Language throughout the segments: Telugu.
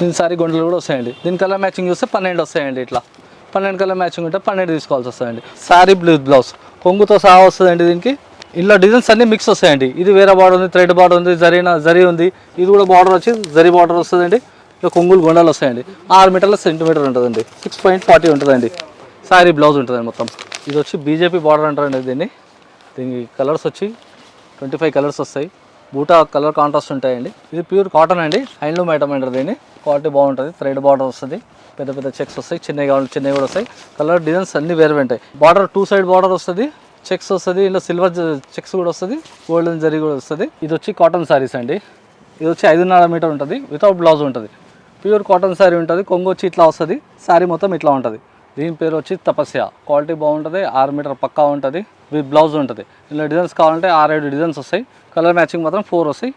దీని సారీ గుండెలు కూడా వస్తాయండి. దీని కలర్ మ్యాచింగ్ చూస్తే 12 వస్తాయండి. ఇట్లా 12 కలర్ మ్యాచింగ్ ఉంటే 12 తీసుకోవాల్సి వస్తాయండి. సారీ బ్లౌజ్ కొంగుతో సహా వస్తుందండి. దీనికి ఇలా డిజైన్స్ అన్నీ మిక్స్ వస్తాయండి. ఇది వేరే బార్డర్ ఉంది, థ్రెడ్ బార్డర్ ఉంది, జరీ ఉంది. ఇది కూడా బార్డర్ వచ్చి జరీ బార్డర్ వస్తుందండి. ఇలా కొంగులు గొండలు వస్తాయండి. 6 మీటర్ల సెంటీమీటర్ ఉంటుందండి. 6.40 ఉంటుందండి. సారీ బ్లౌజ్ ఉంటుందండి మొత్తం. ఇది వచ్చి బీజేపీ బార్డర్ అంటారండి దీనికి కలర్స్ వచ్చి 25 కలర్స్ వస్తాయి. బూటా కలర్ కాంట్రాస్ట్ ఉంటాయండి. ఇది ప్యూర్ కాటన్ అండి, హ్యాండ్లూమ్ ఐటమ్ అంటారు దీన్ని. క్వాలిటీ బాగుంటుంది. థ్రెడ్ బార్డర్ వస్తుంది, పెద్ద పెద్ద చెక్స్ వస్తాయి. చిన్నవి కావాలి చిన్నవి కూడా వస్తాయి. కలర్ డిజైన్స్ అన్ని వేరే ఉంటాయి. బార్డర్ 2 సైడ్ బార్డర్ వస్తుంది, చెక్స్ వస్తుంది. ఇలా సిల్వర్ చెక్స్ కూడా వస్తుంది, గోల్డెన్ జరీ కూడా వస్తుంది. ఇది వచ్చి కాటన్ సారీస్ అండి. ఇది వచ్చి 5.5 మీటర్ ఉంటుంది, వితౌట్ బ్లౌజ్ ఉంటుంది. ప్యూర్ కాటన్ శారీ ఉంటుంది. కొంగు వచ్చి ఇట్లా వస్తుంది, శారీ మొత్తం ఇట్లా ఉంటుంది. దీని పేరు వచ్చి తపస్య. క్వాలిటీ బాగుంటుంది, 6 మీటర్ పక్కా ఉంటుంది, విత్ బ్లౌజ్ ఉంటుంది. ఇలా డిజైన్స్ కావాలంటే 6-7 డిజైన్స్ వస్తాయి. కలర్ మ్యాచింగ్ మాత్రం 4 వస్తాయి.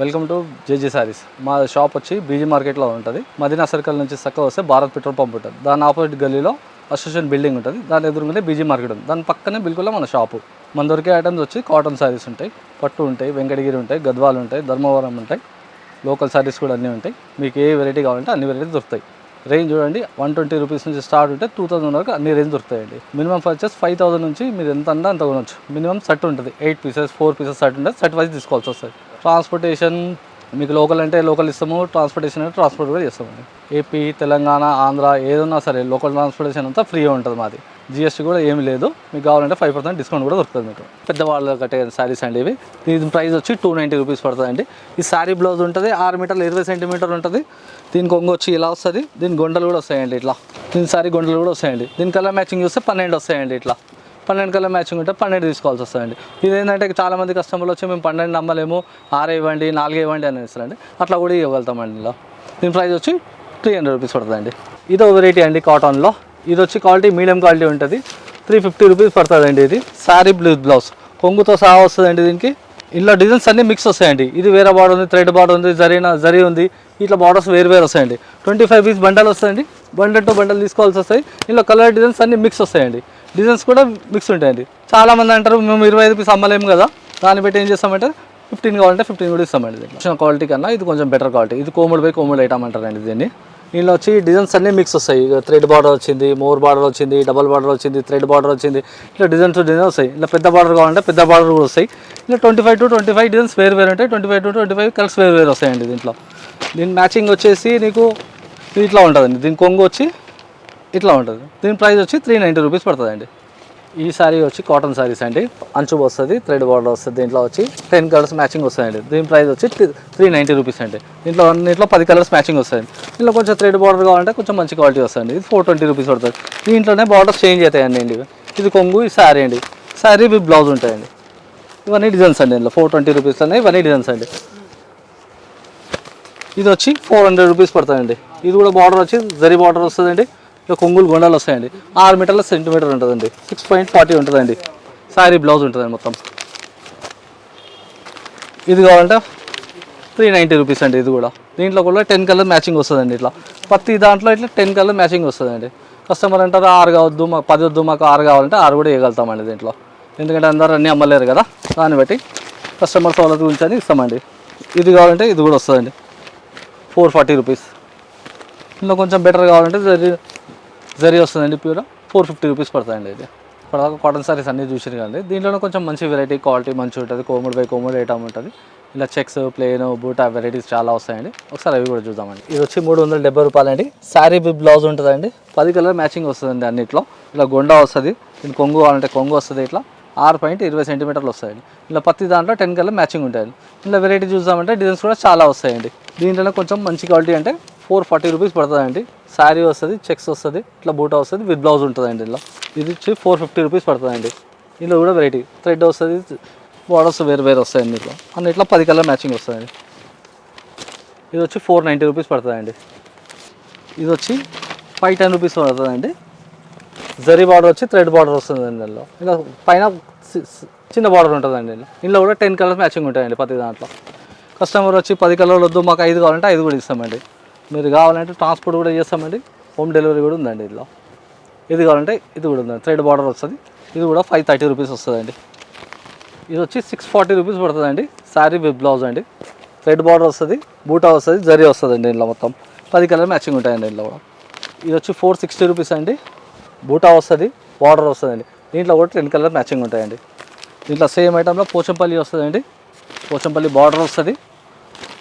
Welcome to JJ Sarees. మా షాప్ వచ్చి బీజీ మార్కెట్లో ఉంటుంది. మదీనా సర్కిల్ నుంచి చక్కగా వస్తే భారత్ పెట్రోల్ పంప్ ఉంటుంది. దాని ఆపోజిట్ గల్లీలో అసోసియేషన్ బిల్డింగ్ ఉంటుంది. దాని ఎదురుగానే బీజీ మార్కెట్ ఉంది. దాని పక్కనే బిల్కుల్లో మన షాపు. మన దొరికే ఐటమ్స్ వచ్చి కాటన్ శారీస్ ఉంటాయి, పట్టు ఉంటాయి, వెంకటగిరి ఉంటాయి, గద్వాలు ఉంటాయి, ధర్మవరం ఉంటాయి, లోకల్ శారీస్ కూడా అన్నీ ఉంటాయి. మీకు ఏ వెరైటీ కావాలంటే అన్ని వెరైటీ దొరుకుతాయి. రేంజ్ చూడండి, 120 రూపీస్ నుంచి స్టార్ట్ ఉంటే 2000 వరకు అన్ని రేంజ్ దొరుకుతాయండి. మినిమం పర్చేస్ 5000 నుంచి మీరు ఎంత అన్నా అంత కొనవచ్చు. మినిమం సెట్ ఉంటుంది, 8 పీసెస్ 4 పీసెస్ సెట్ ఉంటుంది. సెట్ వైజ్ తీసుకోవాల్సి వస్తుంది. ట్రాన్స్పోర్టేషన్ మీకు లోకల్ అంటే లోకల్ ఇస్తాము, ట్రాన్స్పోర్టేషన్ అంటే ట్రాన్స్పోర్ట్ కూడా చేస్తామండి. ఏపీ, తెలంగాణ, ఆంధ్ర ఏదన్నా సరే లోకల్ ట్రాన్స్పోర్టేషన్ అంతా ఫ్రీగా ఉంటుంది మాది. జిఎస్టీ కూడా ఏమి లేదు. మీకు కావాలంటే 5% డిస్కౌంట్ కూడా దొరుకుతుంది మీకు. పెద్దవాళ్ళు కట్టే శారీస్ అండి ఇవి. దీని ప్రైస్ వచ్చి 290 రూపీస్ పడుతుందండి. ఈ శారీ బ్లౌజ్ ఉంటుంది, 6 మీటర్లు 20 సెంటీమీటర్ ఉంటుంది. దీని కొంగు వచ్చి ఇలా వస్తుంది. దీని గొండలు కూడా వస్తాయండి ఇట్లా. దీని శారీ గొండలు కూడా వస్తాయండి. దీని కలర్ మ్యాచింగ్ చూస్తే 12 వస్తాయండి. ఇట్లా 12 కలర్ మ్యాచింగ్ ఉంటే 12 తీసుకోవాల్సి వస్తాయండి. ఇదేంటంటే చాలామంది కస్టమర్లు వచ్చి మేము 12 నమ్మలేము, 6 ఇవ్వండి, 4 ఇవ్వండి అని ఇస్తారండి. అట్లా కూడా ఇవ్వగలుగుతామండి. ఇలా దీని ప్రైస్ వచ్చి 300 రూపీస్ పడుతుందండి. ఇదో వెరైటీ అండి కాటన్లో. ఇది వచ్చి క్వాలిటీ మీడియం క్వాలిటీ ఉంటుంది. 350 రూపీస్ పడుతుందండి. ఇది శారీ బ్లౌజ్ కొంగుతో సహా వస్తుందండి. దీనికి ఇలా డిజైన్స్ అన్నీ మిక్స్ వస్తాయండి. ఇది వేరే బార్డర్ ఉంది, థ్రెడ్ బార్డర్ ఉంది, జరీ ఉంది. ఇట్లా బార్డర్స్ వేరు వస్తాయండి. 25 పీస్ బండల్ వస్తాయండి. బండల్ టు బండల్ తీసుకోవాల్సి వస్తాయి. ఇలా కలర్ డిజైన్స్ అన్నీ మిక్స్ వస్తాయండి. డిజైన్స్ కూడా మిక్స్ ఉంటాయండి. చాలామంది అంటారు మేము 25 పీస్ అమ్మలేము కదా, దాన్ని బట్టి ఏం చేస్తామంటే 15 కావాలంటే 15 కూడా ఇస్తామండి. దీంట్లో క్వాలిటీ కన్నా ఇది కొంచెం బెటర్ క్వాలిటీ. ఇది కోముడు ఐటమ్ అంటారండి దీన్ని. దీనిలో వచ్చి డిజైన్స్ అన్నీ మిక్స్ వస్తాయి. థ్రెడ్ బార్డర్ వచ్చింది, మోర్ బార్డర్ వచ్చింది, డబల్ బార్డర్ వచ్చింది, థ్రెడ్ బార్డర్ వచ్చింది. ఇట్లా డిజైన్స్ వస్తాయి. ఇలా పెద్ద బార్డర్ కావాలంటే పెద్ద బార్డర్ కూడా వస్తాయి. ఇలా 25 to 25 డిజైన్స్ వేరు ఉంటాయి. 25 to 25 కలర్స్ వేరు వస్తాయండి దీంట్లో. దీని మ్యాచింగ్ వచ్చేసి నీకు ఇట్లా ఉంటుందండి. దీని కొంగు వచ్చి ఇట్లా ఉంటుంది. దీని ప్రైస్ వచ్చి 390 రూపీస్ పడుతుందండి. ఈ శారీ వచ్చి కాటన్ శారీస్ అండి. అంచు వస్తుంది, థ్రెడ్ బార్డర్ వస్తుంది. దీంట్లో వచ్చి 10 కలర్స్ మ్యాచింగ్ వస్తాయండి. దీని ప్రైస్ వచ్చి 390 రూపీస్ అండి. దీంట్లో 10 కలర్స్ మ్యాచింగ్ వస్తాయండి. దీంట్లో కొంచెం థ్రెడ్ బార్డర్ కావాలంటే కొంచెం మంచి క్వాలిటీ వస్తుంది. ఇది 420 రూపీస్ పడుతుంది. దీంట్లోనే బార్డర్స్ చేంజ్ అవుతాయండి. ఇది కొంగు, ఈ శారీ అండి. శారీ విత్ బ్లౌజ్ ఉంటాయండి. ఇవన్నీ డిజైన్స్ అండి. దీంట్లో 420 రూపీస్లోనే ఇవన్నీ డిజైన్స్ అండి. ఇది వచ్చి 400 రూపీస్ పడుతుందండి. ఇది కూడా బార్డర్ వచ్చి జరీ బార్డర్ వస్తుందండి. ఇక కొంగులు గొండలు వస్తాయండి. 6 మీటర్ల సెంటీమీటర్ ఉంటుందండి. 6.40 ఉంటుందండి. శారీ బ్లౌజ్ ఉంటుందండి మొత్తం. ఇది కావాలంటే 390 రూపీస్ అండి. ఇది కూడా దీంట్లో కూడా 10 కలర్ మ్యాచింగ్ వస్తుందండి. ఇట్లా ప్రతి దాంట్లో ఇట్లా 10 కలర్ మ్యాచింగ్ వస్తుందండి. కస్టమర్ అంటారు 6 కావద్దు, మాకు 10 వద్దు, మాకు 6 కావాలంటే 6 కూడా ఇవ్వగలుగుతామండి దీంట్లో. ఎందుకంటే అందరూ అన్నీ అమ్మలేరు కదా, దాన్ని బట్టి కస్టమర్ సౌలభ్యం గురించి అని ఇస్తామండి. ఇది కావాలంటే ఇది కూడా వస్తుందండి. 440 రూపీస్. ఇందులో కొంచెం బెటర్ కావాలంటే జరీ వస్తుందండి. ప్యూర్ 450 రూపీస్ పడుతుందండి. ఇది ఇప్పటిదాకా కాటన్ సారీస్ అన్నీ చూసారు కదండి. దీంట్లోనే కొంచెం మంచి వెరైటీ క్వాలిటీ మంచి ఉంటుంది. కోముడు ఐటమ్ ఉంటుంది. ఇలా చెక్స్, ప్లేన్, బూటా వెరైటీస్ చాలా వస్తాయండి. ఒకసారి అవి కూడా చూద్దామండి. ఇది వచ్చి 370 రూపాయలండి. శారీ బ్లౌజ్ ఉంటుందండి. 10 కలర్ మ్యాచింగ్ వస్తుందండి అన్నిట్లో. ఇలా గొండ వస్తుంది. దీని కొంగు కావాలంటే కొంగు వస్తుంది. ఇట్లా 6.20 సెంటీమీటర్లు వస్తాయండి. ఇలా ప్రతి దాంట్లో 10 కలర్ మ్యాచింగ్ ఉంటాయండి. ఇలా వెరైటీ చూద్దామంటే డిజైన్స్ కూడా చాలా వస్తాయండి. దీంట్లోనే కొంచెం మంచి క్వాలిటీ అంటే 440 రూపీస్ పడుతుందండి. శారీ వస్తుంది, చెక్స్ వస్తుంది, ఇట్లా బూటా వస్తుంది, విత్ బ్లౌజ్ ఉంటుందండి. ఇలా ఇది వచ్చి 450 రూపీస్ పడుతుందండి. ఇందులో కూడా వెరైటీ థ్రెడ్ వస్తుంది, బార్డర్స్ వేరు వస్తాయండి. ఇట్లా అన్నిట్లో 10 కలర్ మ్యాచింగ్ వస్తుందండి. ఇది వచ్చి 490 రూపీస్ పడుతుందండి. ఇది వచ్చి 510 రూపీస్ పడుతుందండి. జరీ బార్డర్ వచ్చి థ్రెడ్ బార్డర్ వస్తుందండి. ఇందులో ఇలా పైన చిన్న బార్డర్ ఉంటుందండి. ఇందులో కూడా 10 కలర్స్ మ్యాచింగ్ ఉంటాయండి ప్రతి దాంట్లో. కస్టమర్ వచ్చి 10 కలర్లు వద్దు, మాకు 5 కావాలంటే 5 కూడా ఇస్తామండి. మీరు కావాలంటే ట్రాన్స్పోర్ట్ కూడా చేస్తామండి. హోమ్ డెలివరీ కూడా ఉందండి. ఇందులో ఇది కావాలంటే ఇది కూడా ఉంది, థ్రెడ్ బార్డర్ వస్తుంది. ఇది కూడా 530 రూపీస్ వస్తుందండి. ఇది వచ్చి 640 రూపీస్ పడుతుందండి. శారీ విత్ బ్లౌజ్ అండి. థ్రెడ్ బార్డర్ వస్తుంది, బూటా వస్తుంది, జరీ వస్తుందండి. ఇందులో మొత్తం 10 కలర్ మ్యాచింగ్ ఉంటాయండి ఇందులో కూడా. ఇది వచ్చి 460 రూపీస్ అండి. బూటా వస్తుంది, బార్డర్ వస్తుందండి. దీంట్లో కూడా 10 కలర్ మ్యాచింగ్ ఉంటాయండి. దీంట్లో సేమ్ ఐటెంలో పోచంపల్లి వస్తుందండి. పోచంపల్లి బార్డర్ వస్తుంది,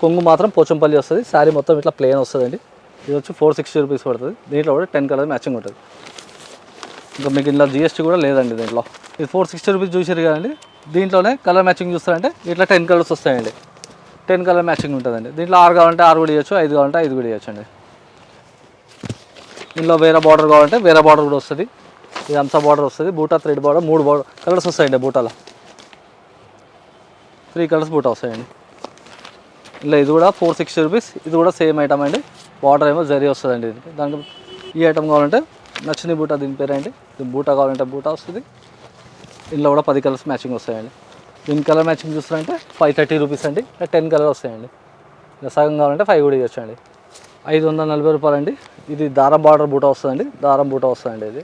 కొంగు మాత్రం పోచంపల్లి వస్తుంది. శారీ మొత్తం ఇట్లా ప్లెయిన్ వస్తుందండి. ఇది వచ్చి 460 రూపీస్ పడుతుంది. దీంట్లో కూడా 10 కలర్ మ్యాచింగ్ ఉంటుంది. ఇంకా మీకు ఇందులో జిఎస్టీ కూడా లేదండి దీంట్లో. ఇది 460 రూపీస్ చూసారు కదండి. దీంట్లోనే కలర్ మ్యాచింగ్ చూస్తారంటే ఇట్లా 10 కలర్స్ వస్తాయండి. 10 కలర్ మ్యాచింగ్ ఉంటుందండి. దీంట్లో 6 కావాలంటే 6 కూడా ఇవ్వచ్చు, 5 కావాలంటే 5 కూడా ఇవ్వచ్చు అండి. ఇందులో వేరే బార్డర్ కావాలంటే వేరే బార్డర్ కూడా వస్తుంది. ఇది అంసా బార్డర్ వస్తుంది, బూటా థ్రెడ్ బార్డర్, 3 బార్డర్ కలర్స్ వస్తాయండి. బూటాలో 3 కలర్స్ బూటా వస్తాయండి. ఇలా ఇది కూడా 460 రూపీస్. ఇది కూడా సేమ్ ఐటమ్ అండి. బార్డర్ ఏమో జరీ వస్తుందండి. దీనికి దానికి ఈ ఐటమ్ కావాలంటే నచ్చిన బూటా దీని పేరండి. దీని బూటా కావాలంటే బూటా వస్తుంది. ఇందులో కూడా 10 కలర్స్ మ్యాచింగ్ వస్తాయండి. దీని కలర్ మ్యాచింగ్ చూస్తారంటే 530 రూపీస్ అండి. 10 కలర్ వస్తాయండి. ఇలా సగం కావాలంటే 5 కూడా ఇవ్వచ్చు అండి. 540 రూపాయలు అండి. ఇది దారం బార్డర్ బూటా వస్తుందండి. దారం బూటా వస్తుందండి. ఇది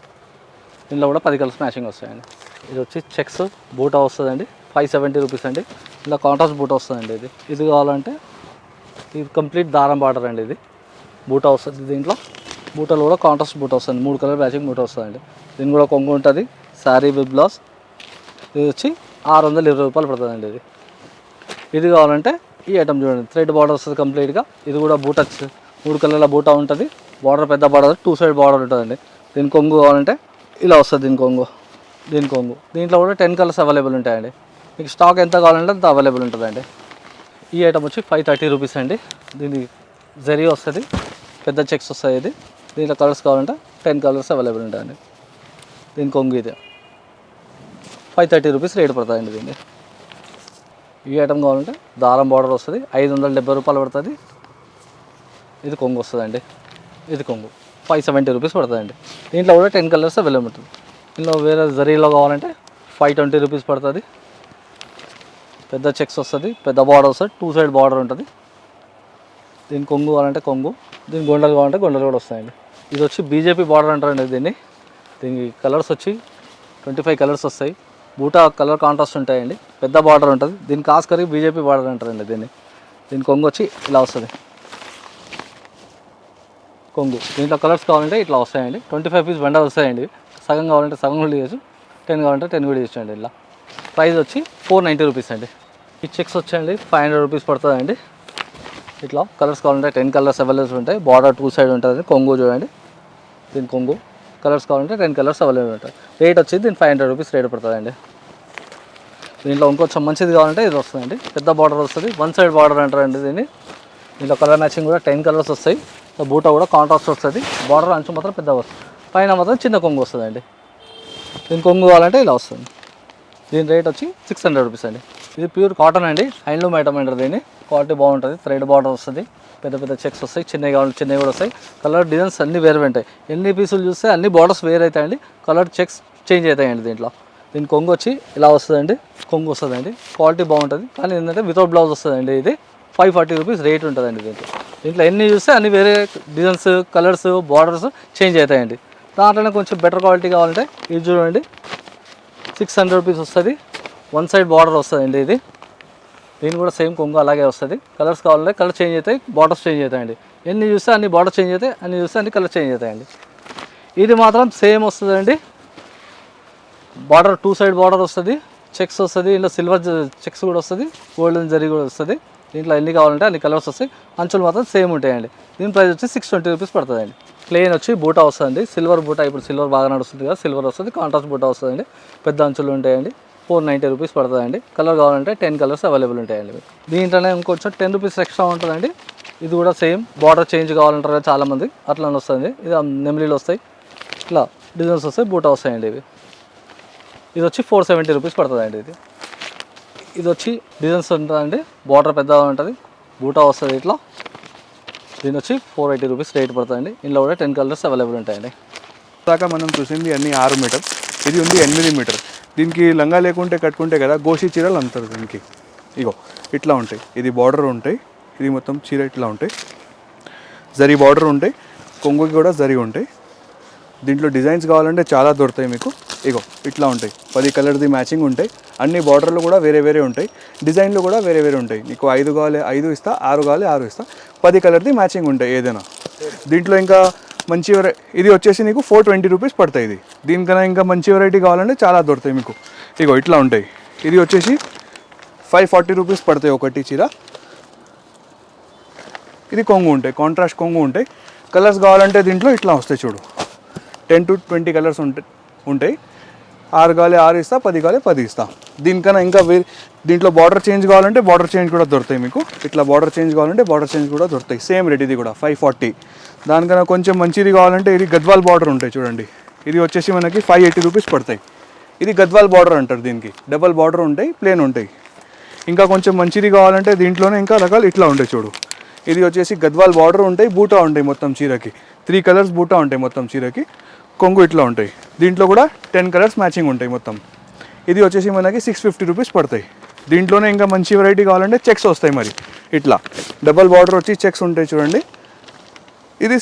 ఇందులో కూడా 10 కలర్స్ మ్యాచింగ్ వస్తాయండి. ఇది వచ్చి చెక్స్ బూటా వస్తుందండి. 570 రూపీస్ అండి. ఇలా కాంట్రాస్ట్ బూటా వస్తుందండి. ఇది కావాలంటే ఇది కంప్లీట్ దారం బార్డర్ అండి. ఇది బూటా వస్తుంది. దీంట్లో బూటాలు కూడా కాంట్రాస్ట్ బూటా వస్తుంది. 3 కలర్ మ్యాచింగ్ బూటా వస్తుందండి. దీని కూడా కొంగు ఉంటుంది, శారీ విత్ బ్లౌజ్. ఇది వచ్చి 620 రూపాయలు పడుతుందండి. ఇది కావాలంటే ఈ ఐటమ్ చూడండి, థ్రెడ్ బార్డర్ వస్తుంది కంప్లీట్గా. ఇది కూడా బూటా 3 కలర్ల బూటా ఉంటుంది. బార్డర్ పెద్ద బార్డర్, 2 సైడ్ బార్డర్ ఉంటుందండి. దీని కొంగు కావాలంటే ఇలా వస్తుంది. దీని కొంగు దీంట్లో కూడా 10 కలర్స్ అవైలబుల్ ఉంటాయండి. మీకు స్టాక్ ఎంత కావాలంటే అంత అవైలబుల్ ఉంటుందండి. ఈ ఐటమ్ వచ్చి 530 రూపీస్ అండి. దీని జరీ వస్తుంది, పెద్ద చెక్స్ వస్తాయి. ఇది దీంట్లో కలర్స్ కావాలంటే 10 కలర్స్ అవైలబుల్ ఉంటాయండి. దీని కొంగు ఇది 530 రూపీస్ రేట్ పడుతుందండి. దీన్ని ఈ ఐటమ్ కావాలంటే దారం బార్డర్ వస్తుంది, 570 రూపాయలు పడుతుంది. ఇది కొంగు వస్తుందండి. ఇది కొంగు 570 రూపీస్ పడుతుందండి. దీంట్లో కూడా 10 కలర్స్ అవైలబుల్ ఉంటుంది. ఇందులో వేరే జరీలో కావాలంటే 520 రూపీస్ పడుతుంది. పెద్ద చెక్స్ వస్తుంది, పెద్ద బార్డర్ వస్తుంది, 2 సైడ్ బార్డర్ ఉంటుంది. దీని కొంగు కావాలంటే కొంగు, దీని గొండలు కావాలంటే గొండలు కూడా వస్తాయండి. ఇది వచ్చి బీజేపీ బార్డర్ అంటారండి. దీనికి కలర్స్ వచ్చి 25 కలర్స్ వస్తాయి. బూటా కలర్ కాంట్రాస్ట్ ఉంటాయండి. పెద్ద బార్డర్ ఉంటుంది. దీని కాస్కరి బీజేపీ బార్డర్ అంటారండి. దీని కొంగు వచ్చి ఇలా వస్తుంది. కొంగు దీంట్లో కలర్స్ కావాలంటే ఇట్లా వస్తాయండి. 25 పీస్ బండల్ వస్తాయండి. సగం కావాలంటే సగం కూడా ఇవ్వచ్చు, 10 కావాలంటే 10 కూడా ఇవ్వచ్చండి. ఇలా ప్రైస్ వచ్చి 490 రూపీస్ అండి. ఈ చెక్స్ వచ్చండి 500 రూపీస్ పడుతుందండి. ఇట్లా కలర్స్ కావాలంటే 10 కలర్స్ అవైలబుల్ ఉంటాయి. బార్డర్ 2 సైడ్ ఉంటుంది. కొంగు చూడండి, దీని కొంగు కలర్స్ కావాలంటే 10 కలర్స్ అవైలబుల్ ఉంటాయి. రేట్ వచ్చి దీని 500 రూపీస్ రేట్ పడుతుందండి. దీంట్లో ఇంకొంచెం మంచిది కావాలంటే ఇది వస్తుందండి. పెద్ద బార్డర్ వస్తుంది, 1 సైడ్ బార్డర్ అంటారండి. దీంట్లో కలర్ మ్యాచింగ్ కూడా 10 కలర్స్ వస్తాయి. బూటా కూడా కాంట్రాస్ట్ వస్తుంది. బార్డర్ అంచు మాత్రం పెద్ద వస్తుంది, పైన మాత్రం చిన్న కొంగు వస్తుందండి. దీని కొంగు కావాలంటే ఇలా వస్తుంది. దీని రేట్ వచ్చి 600 రూపీస్ అండి. ఇది ప్యూర్ కాటన్ అండి, హ్యాండ్లూమ్ ఐటమ్ అంటారు. దీన్ని క్వాలిటీ బాగుంటుంది. థ్రెడ్ బార్డర్ వస్తుంది, పెద్ద పెద్ద చెక్స్ వస్తాయి. చిన్నవి కావాలంటే చిన్నవి కూడా వస్తాయి. కలర్ డిజైన్స్ అన్నీ వేరే ఉంటాయి. ఎన్ని పీసులు చూస్తే అన్ని బార్డర్స్ వేరే అవుతాయండి. కలర్ చెక్స్ చేంజ్ అవుతాయండి. దీని కొంగు వచ్చి ఇలా వస్తుందండి. కొంగు వస్తుందండి, క్వాలిటీ బాగుంటుంది. కానీ ఏంటంటే వితౌట్ బ్లౌజ్ వస్తుందండి. ఇది 540 రూపీస్ రేట్ ఉంటుందండి. దీంట్లో ఎన్ని చూస్తే అన్ని వేరే డిజైన్స్, కలర్స్, బార్డర్స్ చేంజ్ అవుతాయండి. దాంట్లోనే కొంచెం బెటర్ క్వాలిటీ కావాలంటే ఇది చూడండి, 600 రూపీస్ వస్తుంది. 1 సైడ్ బార్డర్ వస్తుందండి. దీని కూడా సేమ్ కొంగు అలాగే వస్తుంది. కలర్స్ కావాలంటే కలర్ చేంజ్ అవుతాయి, బార్డర్స్ చేంజ్ అవుతాయండి. ఎన్ని చూస్తే అన్ని బార్డర్ చేంజ్ అవుతాయి, అన్ని చూస్తే అన్ని కలర్ చేంజ్ అవుతాయండి. ఇది మాత్రం సేమ్ వస్తుందండి. బార్డర్ 2 సైడ్ బార్డర్ వస్తుంది, చెక్స్ వస్తుంది. ఇందులో సిల్వర్ చెక్స్ కూడా వస్తుంది, గోల్డెన్ జరీ కూడా వస్తుంది. దీంట్లో ఎన్ని కావాలంటే అన్ని కలర్స్ వస్తాయి. అంచులు మాత్రం సేమ్ ఉంటాయండి. దీని ప్రైస్ వచ్చి 620 రూపీస్ పడుతుందండి. ప్లెయిన్ వచ్చి బూటా వస్తుందండి. సిల్వర్ బూటా, ఇప్పుడు సిల్వర్ బాగా నడుస్తుంది కదా, సిల్వర్ వస్తుంది. కాంట్రాస్ట్ బూటా వస్తుందండి. పెద్ద అంచులు ఉంటాయండి. 490 రూపీస్ పడుతుందండి. కలర్ కావాలంటే 10 కలర్స్ అవైలబుల్ ఉంటాయండి. దీంట్లోనే ఇంకొంచెం 10 రూపీస్ ఎక్స్ట్రా ఉంటుందండి. ఇది కూడా సేమ్ బార్డర్ చేంజ్ కావాలంటారు కదా చాలామంది, అట్లా వస్తుంది. ఇది నెమిలీలు వస్తాయి, ఇట్లా డిజైన్స్ వస్తాయి, బూటా వస్తాయండి. ఇది వచ్చి 470 రూపీస్ పడుతుందండి. ఇది వచ్చి డిజైన్స్ ఉంటుందండి. బార్డర్ పెద్దగా ఉంటుంది, బూటా వస్తుంది ఇట్లా. దీని వచ్చి 480 రూపీస్ రేట్ పడుతుందండి. ఇందులో కూడా 10 కలర్స్ అవైలబుల్ ఉంటాయండి. దాకా మనం చూసింది అన్ని 6 మీటర్, ఇది ఉంది 8 మీటర్. దీనికి లంగా లేకుంటే కట్టుకుంటే కదా గోషి చీరలు అంటారు. దీనికి ఇగో ఇట్లా ఉంటాయి. ఇది బార్డర్ ఉంటాయి, ఇది మొత్తం చీర ఇట్లా ఉంటాయి. జరీ బార్డర్ ఉంటాయి, కొంగుకి కూడా జరీ ఉంటాయి. దీంట్లో డిజైన్స్ కావాలంటే చాలా దొరుకుతాయి మీకు. ఇగో ఇట్లా ఉంటాయి, 10 కలర్ది మ్యాచింగ్ ఉంటాయి. అన్ని బార్డర్లు కూడా వేరే వేరే ఉంటాయి, డిజైన్లు కూడా వేరే వేరే ఉంటాయి. నీకు 5 కావాలి 5 ఇస్తా, 6 కావాలి 6 ఇస్తా, 10 కలర్ది మ్యాచింగ్ ఉంటాయి ఏదైనా. దీంట్లో ఇంకా మంచి ఇది వచ్చేసి నీకు 420 రూపీస్ పడతాయి. ఇది దీనికన్నా ఇంకా మంచి వెరైటీ కావాలంటే చాలా దొరుకుతాయి మీకు. ఇగో ఇట్లా ఉంటాయి. ఇది వచ్చేసి 540 రూపీస్ పడతాయి ఒకటి చీర. ఇది కొంగు ఉంటాయి, కాంట్రాస్ట్ కొంగు ఉంటాయి. కలర్స్ కావాలంటే దీంట్లో ఇట్లా వస్తాయి చూడు, 10 to 20 కలర్స్ ఉంటాయి. 6 కావాలి 6 ఇస్తా, 10 కావాలి 10 ఇస్తా. దీనికన్నా ఇంకా దీంట్లో బార్డర్ చేంజ్ కావాలంటే బార్డర్ చేంజ్ కూడా దొరుకుతాయి మీకు. ఇట్లా బార్డర్ చేంజ్ కావాలంటే బార్డర్ చేంజ్ కూడా దొరుకుతాయి. సేమ్ రేట్ ఇది కూడా 540. దానికన్నా కొంచెం మంచిది కావాలంటే ఇది గద్వాల్ బార్డర్ ఉంటాయి చూడండి. ఇది వచ్చేసి మనకి 580 రూపీస్ పడతాయి. ఇది గద్వాల్ బార్డర్ అంటారు దీనికి. డబల్ బార్డర్ ఉంటాయి, ప్లేన్ ఉంటాయి. ఇంకా కొంచెం మంచిది కావాలంటే దీంట్లోనే ఇంకా రకాలు ఇట్లా ఉంటాయి చూడు. ఇది వచ్చేసి గద్వాల్ బార్డర్ ఉంటాయి, బూటా ఉంటాయి మొత్తం చీరకి. 3 కలర్స్ బూటా ఉంటాయి మొత్తం చీరకి. కొంగు ఇట్లా ఉంటాయి. దీంట్లో కూడా 10 కలర్స్ మ్యాచింగ్ ఉంటాయి మొత్తం. ఇది వచ్చేసి మనకి 650 రూపీస్ పడతాయి. దీంట్లోనే ఇంకా మంచి వెరైటీ కావాలంటే చెక్స్ వస్తాయి మరి. ఇట్లా డబల్ బార్డర్ వచ్చి చెక్స్ ఉంటాయి చూడండి. ఇది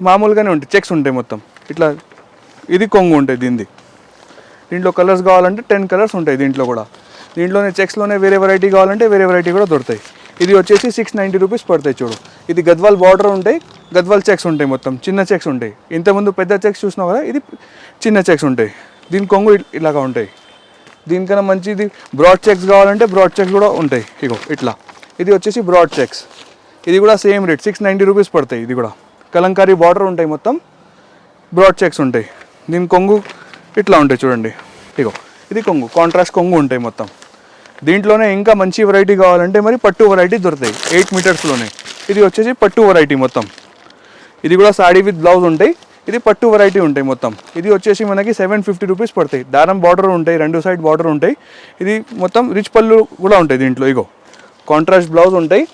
మామూలుగానే ఉంటాయి, చెక్స్ ఉంటాయి మొత్తం ఇట్లా. ఇది కొంగు ఉంటాయి దీనిది. దీంట్లో కలర్స్ కావాలంటే 10 కలర్స్ ఉంటాయి దీంట్లో కూడా. దీంట్లోనే చెక్స్లోనే వేరే వెరైటీ కావాలంటే వేరే వెరైటీ కూడా దొరుకుతాయి. ఇది వచ్చేసి 690 రూపీస్ పడతాయి చూడు. ఇది గద్వాల్ బార్డర్ ఉంటాయి, గద్వాల్ చెక్స్ ఉంటాయి మొత్తం. చిన్న చెక్స్ ఉంటాయి. ఇంతకుముందు పెద్ద చెక్స్ చూసినావు కదా, ఇది చిన్న చెక్స్ ఉంటాయి. దీని కొంగు ఇలాగా ఉంటాయి. దీనికన్నా మంచిది బ్రాడ్ చెక్స్ కావాలంటే బ్రాడ్ చెక్స్ కూడా ఉంటాయి. ఇగో ఇట్లా. ఇది వచ్చేసి బ్రాడ్ చెక్స్. ఇది కూడా సేమ్ రేట్ 690 రూపీస్ పడతాయి. ఇది కూడా కలంకారీ బార్డర్ ఉంటాయి మొత్తం, బ్రాడ్ చెక్స్ ఉంటాయి. దీని కొంగు ఇట్లా ఉంటాయి చూడండి. ఇగో ఇది కొంగు, కాంట్రాస్ట్ కొంగు ఉంటాయి మొత్తం. దీంట్లోనే ఇంకా మంచి వెరైటీ కావాలంటే మరి పట్టు వెరైటీ దొరుకుతాయి 8 మీటర్స్లోనే. ఇది వచ్చేసి పట్టు వెరైటీ మొత్తం. ఇది కూడా సాడీ విత్ బ్లౌజ్ ఉంటాయి. ఇది పట్టు వెరైటీ ఉంటాయి మొత్తం. ఇది వచ్చేసి మనకి 750 రూపీస్ పడతాయి. దారం బార్డర్ ఉంటాయి, 2 సైడ్ బార్డర్ ఉంటాయి. ఇది మొత్తం రిచ్ పళ్ళు కూడా ఉంటాయి దీంట్లో. ఇగో కాంట్రాస్ట్ బ్లౌజ్ ఉంటాయి.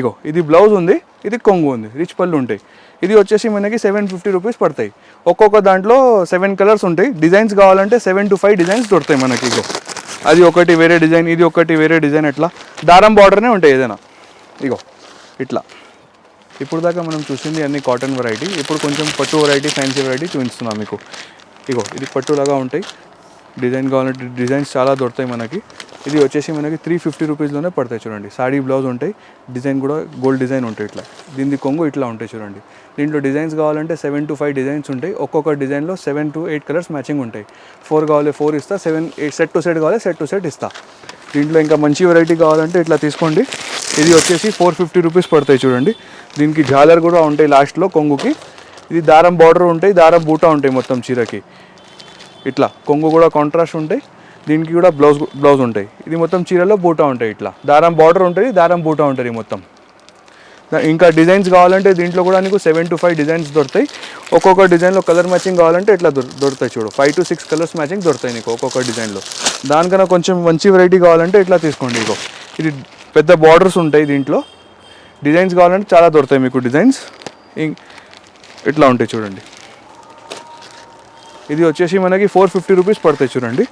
ఇగో ఇది బ్లౌజ్ ఉంది, ఇది కొంగు ఉంది, రిచ్ పళ్ళు ఉంటాయి. ఇది వచ్చేసి మనకి 750 రూపీస్ పడతాయి. ఒక్కొక్క దాంట్లో 7 కలర్స్ ఉంటాయి. డిజైన్స్ కావాలంటే 7 to 5 డిజైన్స్ దొరుకుతాయి మనకి. ఇగో అది ఒకటి వేరే డిజైన్, ఇది ఒకటి వేరే డిజైన్. అట్లా దారం బార్డర్నే ఉంటాయి ఏదైనా. ఇగో ఇట్లా. ఇప్పుడు దాకా మనం చూసింది అన్ని కాటన్ వెరైటీ. ఇప్పుడు కొంచెం పట్టు వెరైటీ, ఫ్యాన్సీ వెరైటీ చూపిస్తున్నాం మీకు. ఇగో ఇది పట్టులాగా ఉంటాయి. డిజైన్ కావాలంటే డిజైన్స్ చాలా దొరుకుతాయి మనకి. ఇది వచ్చేసి మనకి 350 రూపీస్లోనే పడతాయి చూడండి. సాడీ బ్లౌజ్ ఉంటాయి, డిజైన్ కూడా గోల్డ్ డిజైన్ ఉంటాయి ఇట్లా. దీని కొంగు ఇట్లా ఉంటాయి చూడండి. దీంట్లో డిజైన్స్ కావాలంటే 7 to 5 డిజైన్స్ ఉంటాయి. ఒక్కొక్క డిజైన్లో 7 to 8 కలర్స్ మ్యాచింగ్ ఉంటాయి. 4 కావాలి 4 ఇస్తా, 7 8 సెట్ టు సెట్ కావాలి సెట్ టు సెట్ ఇస్తా. దీంట్లో ఇంకా మంచి వెరైటీ కావాలంటే ఇట్లా తీసుకోండి. ఇది వచ్చేసి 450 రూపీస్ పడతాయి చూడండి. దీనికి జాలర్ కూడా ఉంటాయి లాస్ట్లో కొంగుకి. ఇది దారం బార్డర్ ఉంటాయి, దారం బూటా ఉంటాయి మొత్తం చీరకి. ఇట్లా కొంగు కూడా కాంట్రాస్ట్ ఉంటాయి. దీనికి కూడా బ్లౌజ్ ఉంటాయి. ఇది మొత్తం చీరలో బూటా ఉంటాయి. ఇట్లా దారం బార్డర్ ఉంటుంది, దారం బూటా ఉంటుంది మొత్తం. ఇంకా డిజైన్స్ కావాలంటే దీంట్లో కూడా నీకు 7 to 5 డిజైన్స్ దొరుకుతాయి. ఒక్కొక్క డిజైన్లో కలర్ మ్యాచింగ్ కావాలంటే ఇట్లా దొరుకుతాయి చూడు. 5 to 6 కలర్స్ మ్యాచింగ్ దొరుకుతాయి నీకు ఒక్కొక్క డిజైన్లో. దానికన్నా కొంచెం మంచి వెరైటీ కావాలంటే ఇట్లా తీసుకోండి. ఇగో ఇది పెద్ద బార్డర్స్ ఉంటాయి దీంట్లో. డిజైన్స్ కావాలంటే చాలా దొరుకుతాయి మీకు. డిజైన్స్ ఇట్లా ఉంటాయి చూడండి. ఇది వచ్చేసి మనకి 450 రూపీస్ పడతాయి చూడండి.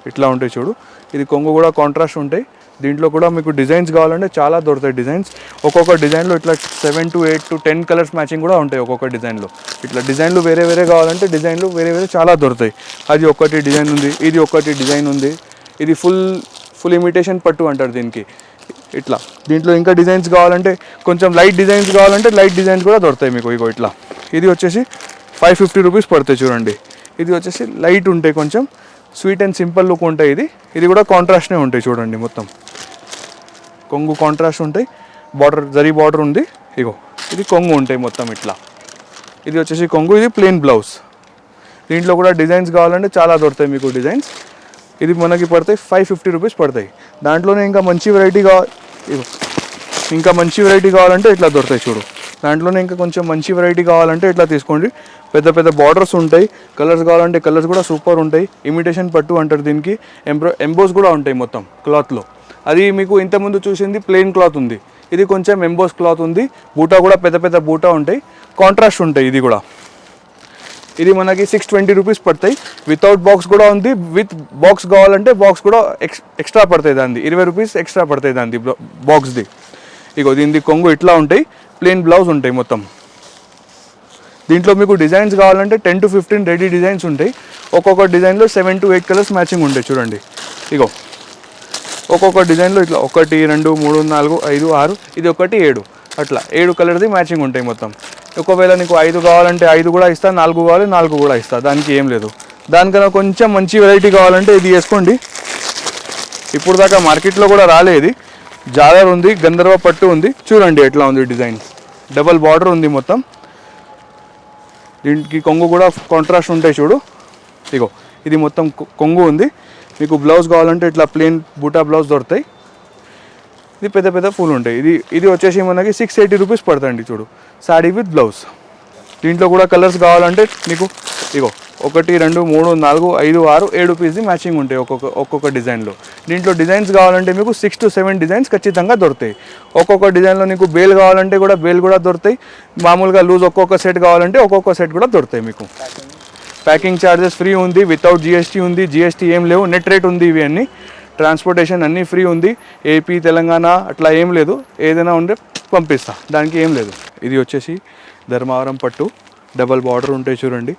ఇట్లా ఉంటాయి చూడు. ఇది కొంగు కూడా కాంట్రాస్ట్ ఉంటాయి. దీంట్లో కూడా మీకు డిజైన్స్ కావాలంటే చాలా దొరుకుతాయి డిజైన్స్. ఒక్కొక్క డిజైన్లో ఇట్లా 7 to 8 to 10 కలర్స్ మ్యాచింగ్ కూడా ఉంటాయి ఒక్కొక్క డిజైన్లో. ఇట్లా డిజైన్లు వేరే వేరే కావాలంటే డిజైన్లు వేరే వేరే చాలా దొరుకుతాయి. అది ఒకటి డిజైన్ ఉంది, ఇది ఒకటి డిజైన్ ఉంది. ఇది ఫుల్ ఇమిటేషన్ పట్టు అంటారు దీనికి. ఇట్లా దీంట్లో ఇంకా డిజైన్స్ కావాలంటే కొంచెం లైట్ డిజైన్స్ కావాలంటే లైట్ డిజైన్స్ కూడా దొరుకుతాయి మీకు. ఇగో ఇట్లా. ఇది వచ్చేసి 550 రూపీస్ పడతాయి చూడండి. ఇది వచ్చేసి లైట్ ఉంటాయి, కొంచెం స్వీట్ అండ్ సింపుల్ లుక్ ఉంటాయి. ఇది కూడా కాంట్రాస్ట్నే ఉంటాయి చూడండి. మొత్తం కొంగు కాంట్రాస్ట్ ఉంటాయి, బార్డర్ జరీ బార్డర్ ఉంది. ఇగో ఇది కొంగు ఉంటాయి మొత్తం ఇట్లా. ఇది వచ్చేసి కొంగు, ఇది ప్లెయిన్ బ్లౌజ్. దీంట్లో కూడా డిజైన్స్ కావాలంటే చాలా దొరుకుతాయి మీకు డిజైన్స్. ఇది మనకి పడతాయి 550 రూపీస్ పడతాయి. దాంట్లోనే ఇంకా మంచి వెరైటీ కావాలంటే ఇట్లా దొరుకుతాయి చూడు. దాంట్లోనే ఇంకా కొంచెం మంచి వెరైటీ కావాలంటే ఇట్లా తీసుకోండి. పెద్ద పెద్ద బార్డర్స్ ఉంటాయి. కలర్స్ కావాలంటే కలర్స్ కూడా సూపర్ ఉంటాయి. ఇమిటేషన్ పట్టు అంటారు దీనికి. ఎంబోస్ కూడా ఉంటాయి మొత్తం క్లాత్లో. అది మీకు ఇంతకుముందు చూసింది ప్లెయిన్ క్లాత్ ఉంది, ఇది కొంచెం ఎంబోస్ క్లాత్ ఉంది. బూటా కూడా పెద్ద పెద్ద బూటా ఉంటాయి, కాంట్రాస్ట్ ఉంటాయి. ఇది కూడా ఇది మనకి 620 రూపీస్ పడతాయి. వితౌట్ బాక్స్ కూడా ఉంది, విత్ బాక్స్ కావాలంటే బాక్స్ కూడా ఎక్స్ట్రా పడతాయి. దాన్ని 20 రూపీస్ ఎక్స్ట్రా పడతాయి దాన్ని బాక్స్ది. ఇగో దీనిది కొంగు ఇట్లా ఉంటాయి, ప్లెయిన్ బ్లౌజ్ ఉంటాయి మొత్తం. దీంట్లో మీకు డిజైన్స్ కావాలంటే 10 to 15 రెడీ డిజైన్స్ ఉంటాయి. ఒక్కొక్క డిజైన్లో 7 to 8 కలర్స్ మ్యాచింగ్ ఉంటాయి. చూడండి ఇగో ఒక్కొక్క డిజైన్లో ఇట్లా 1 2 3 4 5 6 ఇది 1 7 అట్లా 7 కలర్ది మ్యాచింగ్ ఉంటాయి మొత్తం. ఒకవేళ నీకు 5 కావాలంటే 5 కూడా ఇస్తా, 4 కావాలి 4 కూడా ఇస్తా, దానికి ఏం లేదు. దానికన్నా కొంచెం మంచి వెరైటీ కావాలంటే ఇది వేసుకోండి. ఇప్పుడు దాకా మార్కెట్లో కూడా రాలేదు. జాలర్ ఉంది, గంధర్వ పట్టు ఉంది. చూడండి ఎట్లా ఉంది డిజైన్. డబల్ బార్డర్ ఉంది మొత్తం. దీనికి కొంగు కూడా కాంట్రాస్ట్ ఉంటాయి చూడు. ఇగో ఇది మొత్తం కొంగు ఉంది. మీకు బ్లౌజ్ కావాలంటే ఇట్లా ప్లెయిన్ బూటా బ్లౌజ్ దొరుకుతాయి. ఇది పెద్ద పెద్ద పూలు ఉంటాయి. ఇది వచ్చేసి మనకి 680 రూపీస్ పడుతుంది చూడు, శారీ విత్ బ్లౌజ్. దీంట్లో కూడా కలర్స్ కావాలంటే మీకు ఇగో 1 2 3 4 5 6 7 పీస్ది మ్యాచింగ్ ఉంటాయి ఒక్కొక్క డిజైన్లో. దీంట్లో డిజైన్స్ కావాలంటే మీకు 6 to 7 డిజైన్స్ ఖచ్చితంగా దొరుకుతాయి. ఒక్కొక్క డిజైన్లో నీకు బేల్ కావాలంటే కూడా బేల్ కూడా దొరుకుతాయి. మామూలుగా లూజ్ ఒక్కొక్క సెట్ కావాలంటే ఒక్కొక్క సెట్ కూడా దొరుకుతాయి మీకు. ప్యాకింగ్ ఛార్జెస్ ఫ్రీ ఉంది, వితౌట్ జిఎస్టీ ఉంది. జిఎస్టీ ఏం లేవు, నెట్ రేట్ ఉంది. ఇవి అన్నీ ట్రాన్స్పోర్టేషన్ అన్నీ ఫ్రీ ఉంది. ఏపీ తెలంగాణ అట్లా ఏం లేదు, ఏదైనా ఉంటే పంపిస్తా, దానికి ఏం లేదు. ఇది వచ్చేసి ధర్మవరం పట్టు, డబల్ బార్డర్ ఉంటాయి చూడండి.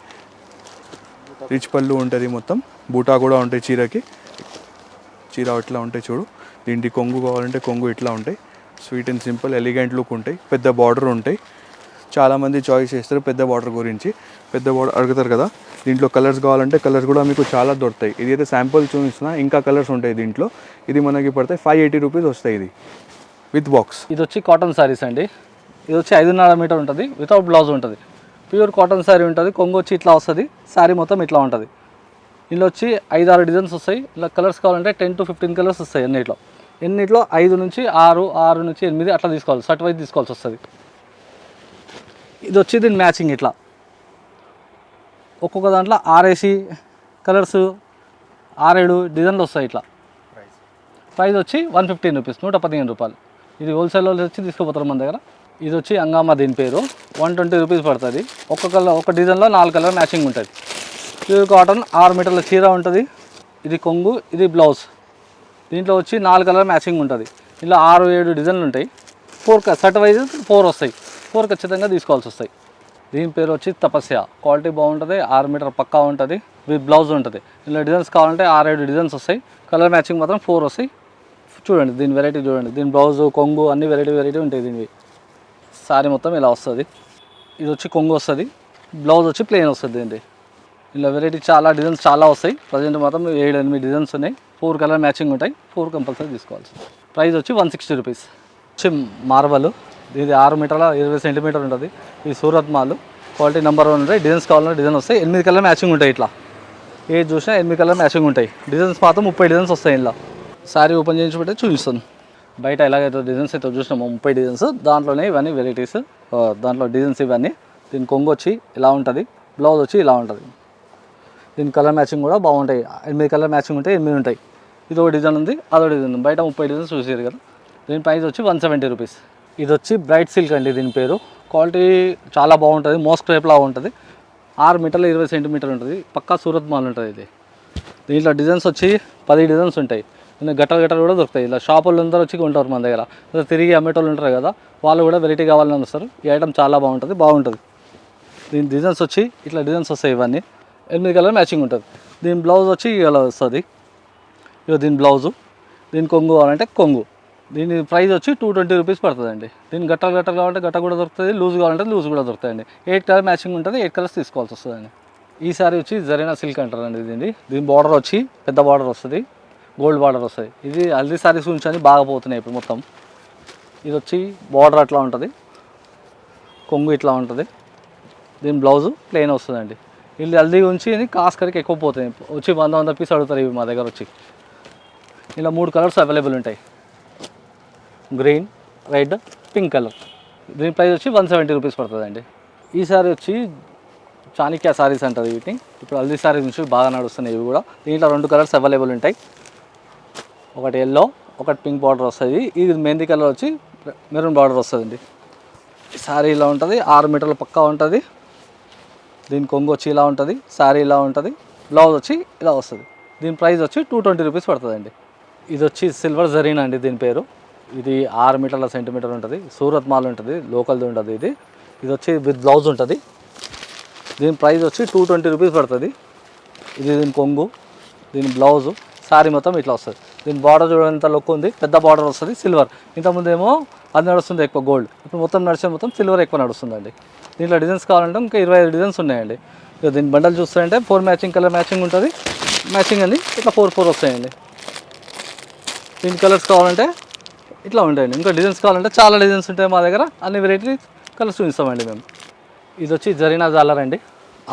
రిచ్ పళ్ళు ఉంటుంది మొత్తం, బూటా కూడా ఉంటాయి చీరకి. చీర ఇట్లా ఉంటాయి చూడు. దీంట్లో కొంగు కావాలంటే కొంగు ఇట్లా ఉంటాయి. Sweet and simple elegant look ఉంటాయి. పెద్ద బార్డర్ ఉంటాయి. చాలామంది చాయిస్ చేస్తారు పెద్ద బార్డర్ గురించి. పెద్ద బార్డర్ అడుగుతారు కదా. దీంట్లో కలర్స్ కావాలంటే కలర్స్ కూడా మీకు చాలా దొరుకుతాయి. ఇది అయితే శాంపుల్ చూపిస్తున్నా, ఇంకా కలర్స్ ఉంటాయి దీంట్లో. ఇది మనకి పడతాయి 580 రూపీస్ వస్తాయి ఇది విత్ బాక్స్. ఇది వచ్చి కాటన్ శారీస్ అండి. ఇది వచ్చి 5.5 మీటర్ ఉంటుంది, వితౌట్ బ్లౌజ్ ఉంటుంది. ప్యూర్ కాటన్ శారీ ఉంటుంది. కొంగు వచ్చి ఇట్లా వస్తుంది, శారీ మొత్తం ఇట్లా ఉంటుంది. ఇందులో వచ్చి 5-6 డిజైన్స్ వస్తాయి. ఇలా కలర్స్ కావాలంటే 10 to 15 కలర్స్ వస్తాయి ఎన్నిట్లో 5 నుంచి 6, 6 నుంచి 8 అట్లా తీసుకోవాలి, షర్ట్ వైజ్ తీసుకోవాల్సి వస్తుంది. ఇది వచ్చి దీని మ్యాచింగ్ ఇట్లా ఒక్కొక్క దాంట్లో 6 కలర్స్ 6-7 డిజైన్లు వస్తాయి. ఇట్లా ప్రైస్ వచ్చి 115 రూపీస్, 115 రూపాయలు. ఇది హోల్సేల్లో వచ్చి తీసుకుపోతారు మన దగ్గర. ఇది వచ్చి అంగామా, దీని పేరు. 120 రూపీస్ పడుతుంది. ఒక డిజైన్లో 4 కలర్ మ్యాచింగ్ ఉంటుంది. ప్యూర్ కాటన్ 6 మీటర్ల చీర ఉంటుంది. ఇది కొంగు, ఇది బ్లౌజ్. దీంట్లో వచ్చి 4 కలర్ మ్యాచింగ్ ఉంటుంది. ఇలా 6-7 డిజైన్లు ఉంటాయి. 4 షర్ట్ వైజ్ 4 వస్తాయి. 4 ఖచ్చితంగా తీసుకోవాల్సి వస్తాయి. దీని పేరు వచ్చి తపస్య. క్వాలిటీ బాగుంటుంది, 6 మీటర్ పక్కా ఉంటుంది, విత్ బ్లౌజ్ ఉంటుంది. ఇలా డిజైన్స్ కావాలంటే 6-7 డిజైన్స్ వస్తాయి. కలర్ మ్యాచింగ్ మాత్రం 4 వస్తాయి. చూడండి దీని వెరైటీ చూడండి. దీని బ్లౌజ్, కొంగు అన్ని వెరైటీ ఉంటాయి. దీనివి సారీ మొత్తం ఇలా వస్తుంది. ఇది వచ్చి కొంగు వస్తుంది, బ్లౌజ్ వచ్చి ప్లెయిన్ వస్తుంది. దీనికి ఇలా వెరైటీ చాలా డిజైన్స్ చాలా వస్తాయి. ప్రజెంట్ మాత్రం 7-8 డిజైన్స్ ఉన్నాయి. 4 కలర్ మ్యాచింగ్ ఉంటాయి. 4 కంపల్సరీ తీసుకోవాల్సి. ప్రైస్ వచ్చి 160 రూపీస్. వచ్చి మార్బల్. ఇది 6 మీటర్ల 20 సెంటీమీటర్ ఉంటుంది. ఇది సూరత్ మాల్. క్వాలిటీ నెంబర్ 1 ఉంటాయి. డిజైన్స్ కావాలంటే డిజైన్ వస్తాయి. 8 కలర్ మ్యాచింగ్ ఉంటాయి. ఇట్లా ఏది చూసినా 8 కలర్ మ్యాచింగ్ ఉంటాయి. డిజైన్స్ మాత్రం 30 డిజైన్స్ వస్తాయి. ఇలా శారీ ఓపెన్ చేయించుకుంటే చూపిస్తాను. బయట ఎలాగైతే డిజైన్స్ అయితే చూసినాము 30 డిజైన్స్, దాంట్లోనే ఇవన్నీ వెరైటీస్. దాంట్లో డిజైన్స్ ఇవన్నీ. దీని కొంగు వచ్చి ఇలా ఉంటుంది, బ్లౌజ్ వచ్చి ఇలా ఉంటుంది. దీని కలర్ మ్యాచింగ్ కూడా బాగుంటాయి. 8 కలర్ మ్యాచింగ్ ఉంటాయి, 8 ఉంటాయి. ఇది ఒక డిజైన్ ఉంది, అదో డిజైన్ ఉంది. బయట 30 డిజైన్స్ చూసారు కదా. దీని ప్రైస్ వచ్చి 170 రూపీస్. ఇది వచ్చి బ్రైట్ సిల్క్ అండి దీని పేరు. క్వాలిటీ చాలా బాగుంటుంది. మోస్క్ టైప్లా ఉంటుంది. 6 మీటర్ల 20 సెంటీమీటర్ ఉంటుంది. పక్కా సూరత్ మాల్ ఉంటుంది ఇది. దీంట్లో డిజైన్స్ వచ్చి 10 డిజైన్స్ ఉంటాయి. గట్టలు కూడా దొరుకుతాయి. ఇలా షాపులు అందరూ వచ్చి కొంటారు మన దగ్గర. ఇలా తిరిగి అమ్మేటోళ్ళు ఉంటారు కదా, వాళ్ళు కూడా వెరైటీ కావాలని వస్తారు. ఈ ఐటమ్ చాలా బాగుంటుంది. దీని డిజైన్స్ వచ్చి ఇట్లా డిజైన్స్ వస్తాయి. ఇవన్నీ 8 కలర్ మ్యాచింగ్ ఉంటుంది. దీని బ్లౌజ్ వచ్చి ఇలా వస్తుంది. ఇక దీని బ్లౌజు. దీని కొంగు కావాలంటే కొంగు. దీని ప్రైస్ వచ్చి 220 రూపీస్ పడుతుందండి. దీని గట్టలు కావాలంటే గట్ట కూడా దొరుకుతుంది, లూజ్ కావాలంటే లూజ్ కూడా దొరుకుతాయండి. 8 కలర్ మ్యాచింగ్ ఉంటుంది. 8 కలర్స్ తీసుకోవాల్సి వస్తుందండి. ఈ సారీ వచ్చి జరీనా సిల్క్ అంటారండి దీని బార్డర్ వచ్చి పెద్ద బార్డర్ వస్తుంది, గోల్డ్ బార్డర్ వస్తుంది. ఇది హల్దీ సారీస్ గురించి అని బాగా పోతున్నాయి ఇప్పుడు మొత్తం. ఇది వచ్చి బార్డర్ అట్లా ఉంటుంది, కొంగు ఇట్లా ఉంటుంది. దీని బ్లౌజు ప్లెయిన్ వస్తుందండి. వీళ్ళు హల్దీ గురించి కాస్కరికి ఎక్కువ పోతాయి. వచ్చి 100 పీస్ అడుగుతారు ఇవి మా దగ్గర వచ్చి. ఇలా 3 కలర్స్ అవైలబుల్ ఉంటాయి, గ్రీన్, రెడ్, పింక్ కలర్. దీని ప్రైస్ వచ్చి 170 రూపీస్ పడుతుందండి. ఈ సారీ వచ్చి చాణిక్య సారీస్ అంటారు వీటిని. ఇప్పుడు హల్దీ సారీ నుంచి బాగా నడుస్తున్నాయి ఇవి కూడా. దీంట్లో 2 కలర్స్ అవైలబుల్ ఉంటాయి. ఒకటి ఎల్లో, ఒకటి పింక్ బార్డర్ వస్తుంది. ఇది మెహందీ కలర్ వచ్చి మెరూన్ బార్డర్ వస్తుందండి. సారీ ఇలా ఉంటుంది, 6 మీటర్ల పక్కా ఉంటుంది. దీని కొంగు వచ్చి ఇలా ఉంటుంది, సారీ ఇలా ఉంటుంది, బ్లౌజ్ వచ్చి ఇలా వస్తుంది. దీని ప్రైస్ వచ్చి 220 రూపీస్ పడుతుందండి. ఇది వచ్చి సిల్వర్ జరీనా అండి దీని పేరు. ఇది 6 మీటర్ల సెంటీమీటర్ ఉంటుంది. సూరత్ మాల్ ఉంటుంది, లోకల్ది ఉంటుంది. ఇది వచ్చి విత్ బ్లౌజ్ ఉంటుంది. దీని ప్రైస్ వచ్చి 220 రూపీస్ పడుతుంది. ఇది దీని కొంగు, దీని బ్లౌజు, శారీ మొత్తం ఇట్లా వస్తుంది. దీని బార్డర్ చూడంత లుక్ ఉంది, పెద్ద బార్డర్ వస్తుంది సిల్వర్. ఇంతకుముందు ఏమో అది నడుస్తుంది ఎక్కువ గోల్డ్, ఇప్పుడు మొత్తం నడిచే మొత్తం సిల్వర్ ఎక్కువ నడుస్తుందండి. దీంట్లో డిజైన్స్ కావాలంటే ఇంకా 25 డిజైన్స్ ఉన్నాయండి. ఇక దీని బండల్ చూస్తారంటే 4 మ్యాచింగ్ కలర్ మ్యాచింగ్ ఉంటుంది. మ్యాచింగ్ అని ఇట్లా 4 వస్తాయండి. దీని కలర్స్ కావాలంటే ఇట్లా ఉంటాయండి. ఇంకా డిజైన్స్ కావాలంటే చాలా డిజైన్స్ ఉంటాయి మా దగ్గర. అన్ని వెరైటీ కలర్స్ చూపిస్తామండి మేము. ఇది వచ్చి జరీనా జాలర్ అండి,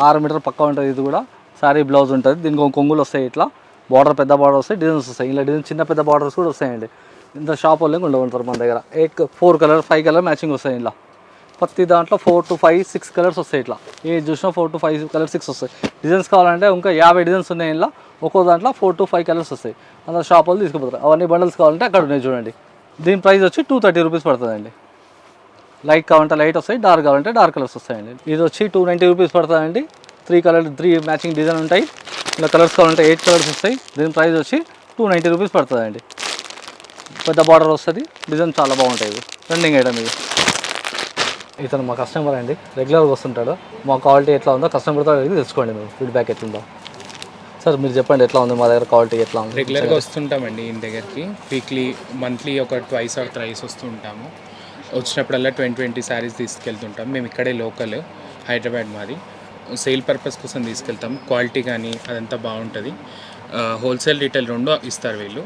6 మీటర్ పక్కా ఉంటుంది. ఇది కూడా శారీ బ్లౌజ్ ఉంటుంది. దీనికి కొంగులు వస్తాయి, ఇట్లా బార్డర్ పెద్ద బార్డర్ వస్తాయి, డిజైన్స్ వస్తాయి. ఇలా డిజైన్ చిన్న పెద్ద బార్డర్స్ కూడా వస్తాయండి. ఇంత షాప్ వాళ్ళకి ఉండవుతారు మన దగ్గర. 4 కలర్ 5 కలర్ మ్యాచింగ్ వస్తాయి. ఇలా ప్రతి దాంట్లో 4 to 5 6 కలర్స్ వస్తాయి. ఇట్లా ఏ చూసినా 4 to 5 కలర్ 6 వస్తాయి. డిజైన్స్ కావాలంటే ఇంకా 50 డిజైన్స్ ఉన్నాయి. ఇలా ఒక్కో దాంట్లో 4 to 5 కలర్స్ వస్తాయి. అందులో షాప్ వాళ్ళు తీసుకుపోతారు. అవన్నీ బండల్స్ కావాలంటే అక్కడ ఉన్నాయి చూడండి. దీని ప్రైస్ వచ్చి 230 రూపీస్ పడుతుందండి. లైట్ కావాలంటే లైట్ వస్తాయి, డార్క్ కావాలంటే డార్క్ కలర్స్ వస్తాయండి. ఇది వచ్చి 290 రూపీస్ పడుతుందండి. 3 మ్యాచింగ్ డిజైన్ ఉంటాయి. ఇలా కలర్స్ కావాలంటే 8 కలర్స్ వస్తాయి. దీని ప్రైస్ వచ్చి 290 రూపీస్ పడుతుందండి. పెద్ద బార్డర్ వస్తుంది, డిజైన్ చాలా బాగుంటాయి. ఇది రన్నింగ్ ఐటమ్. ఇది ఇతను మా కస్టమర్ అండి, రెగ్యులర్గా వస్తుంటాడు. మా క్వాలిటీ ఎట్లా ఉందో కస్టమర్తో అడిగి తెలుసుకోండి. మీరు ఫీడ్బ్యాక్ ఎట్లుందో సార్ మీరు చెప్పండి, ఎట్లా ఉంది మా దగ్గర క్వాలిటీ ఎట్లా ఉంది? రెగ్యులర్గా వస్తుంటామండి ఈయన దగ్గరికి. మంత్లీ ఒక 2 or 3 వస్తుంటాము. వచ్చినప్పుడల్లా 20 శారీస్ తీసుకెళ్తుంటాం. మేము ఇక్కడే లోకల్, హైదరాబాద్ మాది. సేల్ పర్పస్ కోసం తీసుకెళ్తాం. క్వాలిటీ కానీ అదంతా బాగుంటుంది. హోల్సేల్ రీటైల్ 2 ఇస్తారు వీళ్ళు.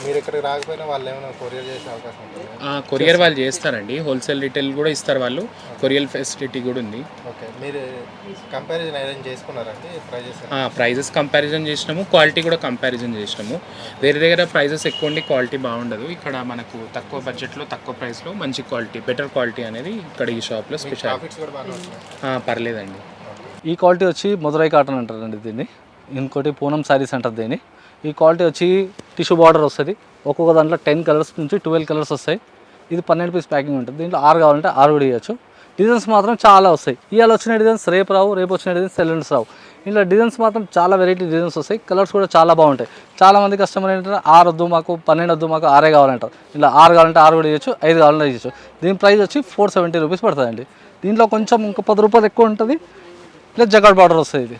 మీరు ఇక్కడికి రాకపోయినా వాళ్ళు ఏమైనా కొరియర్ చేసే అవకాశం ఉంటుంది? కొరియర్ వాళ్ళు చేస్తారండి. హోల్సేల్ రీటైల్ కూడా ఇస్తారు వాళ్ళు. కొరియర్ ఫెసిలిటీ కూడా ఉంది. ఓకే, మీరు కంపారిజన్ అరేంజ్ చేసుకున్నారండి ప్రైజెస్ కంపారిజన్ చేసినాము, క్వాలిటీ కూడా కంపారిజన్ చేసినాము. వేరే దగ్గర ప్రైజెస్ ఎక్కువ ఉండి క్వాలిటీ బాగుండదు. ఇక్కడ మనకు తక్కువ బడ్జెట్లో తక్కువ ప్రైస్లో మంచి క్వాలిటీ, బెటర్ క్వాలిటీ అనేది ఇక్కడ ఈ షాప్లో స్పెషల్. పర్లేదండి. ఈ క్వాలిటీ వచ్చి మధురై కాటన్ అంటారండి దీన్ని. ఇంకోటి పూనం శారీస్ అంటారు దీన్ని. ఈ క్వాలిటీ వచ్చి టిష్యూ బార్డర్ వస్తుంది. ఒక్కొక్క దాంట్లో 10 కలర్స్ నుంచి 12 కలర్స్ వస్తాయి. ఇది 12 పీస్ ప్యాకింగ్ ఉంటుంది. దీంట్లో 6 కావాలంటే 6 కూడా ఇవ్వచ్చు. డిజైన్స్ మాత్రం చాలా వస్తాయి. ఇవాళ వచ్చిన డిజైన్స్ రేపు రావు, రేపు వచ్చిన డిజైన్స్ ఎల్లుండి రావు. ఇంట్లో డిజైన్స్ మాత్రం చాలా వెరైటీ డిజైన్స్ వస్తాయి. కలర్స్ కూడా చాలా బాగుంటాయి. చాలామంది కస్టమర్ ఏంటంటే 6 వద్దు మాకు, 12 వద్దు మాకు, 6 కావాలంటారు. ఇలా 6 కావాలంటే 6 కూడా ఇవ్వచ్చు, 5 కావాలంటే ఇవ్వచ్చు. దీని ప్రైస్ వచ్చి 470 రూపీస్ పడుతుందండి. దీంట్లో కొంచెం ఇంకా 10 రూపాయలు ఎక్కువ ఉంటుంది. ప్లస్ జగాడ్ బార్డర్ వస్తుంది.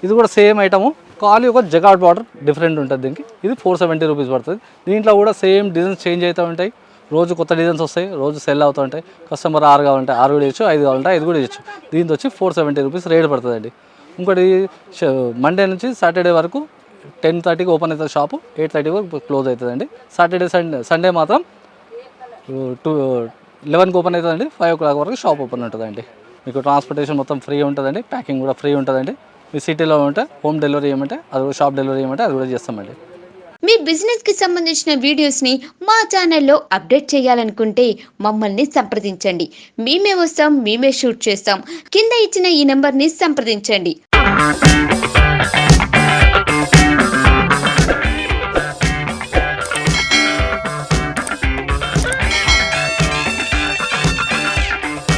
ఇది కూడా సేమ్ ఐటము, ఖాళీ ఒక జగాడ్ బార్డర్ డిఫరెంట్ ఉంటుంది దీనికి. ఇది 470 రూపీస్ పడుతుంది. దీంట్లో కూడా సేమ్ డిజైన్స్ చేంజ్ అవుతూ ఉంటాయి. రోజు కొత్త డిజైన్స్ వస్తాయి, రోజు సెల్ అవుతూ ఉంటాయి. కస్టమర్ 6 కావాలంటే 6 కూడా ఇవ్వచ్చు, 5 కావాలంటే 5 కూడా ఇవ్వచ్చు. దీంతో వచ్చి 470 రూపీస్ రేట్ పడుతుందండి. ఇంకోటి మండే నుంచి సాటర్డే వరకు 10:30కి ఓపెన్ అవుతుంది షాపు, 8:30 వరకు క్లోజ్ అవుతుందండి. సాటర్డే సండే మాత్రం 11కి ఓపెన్ అవుతుందండి, 5 o'clock వరకు షాప్ ఓపెన్ ఉంటుందండి. మీకు ట్రాన్స్పోర్టేషన్ మొత్తం ఫ్రీ ఉంటుందండి, ప్యాకింగ్ కూడా ఫ్రీ ఉంటుందండి. మీ సిటీలో ఉంటే హోమ్ డెలివరీ చేయమంటే అది కూడా, షాప్ డెలివరీ చేయమంటే అది కూడా చేస్తామండి. మీ బిజినెస్ కి సంబంధించిన వీడియోస్ ని మా ఛానల్లో అప్డేట్ చేయాలనుకుంటే మమ్మల్ని సంప్రదించండి. మేమే వస్తాం, మేమే షూట్ చేస్తాం. కింద ఇచ్చిన ఈ నెంబర్ ని సంప్రదించండి.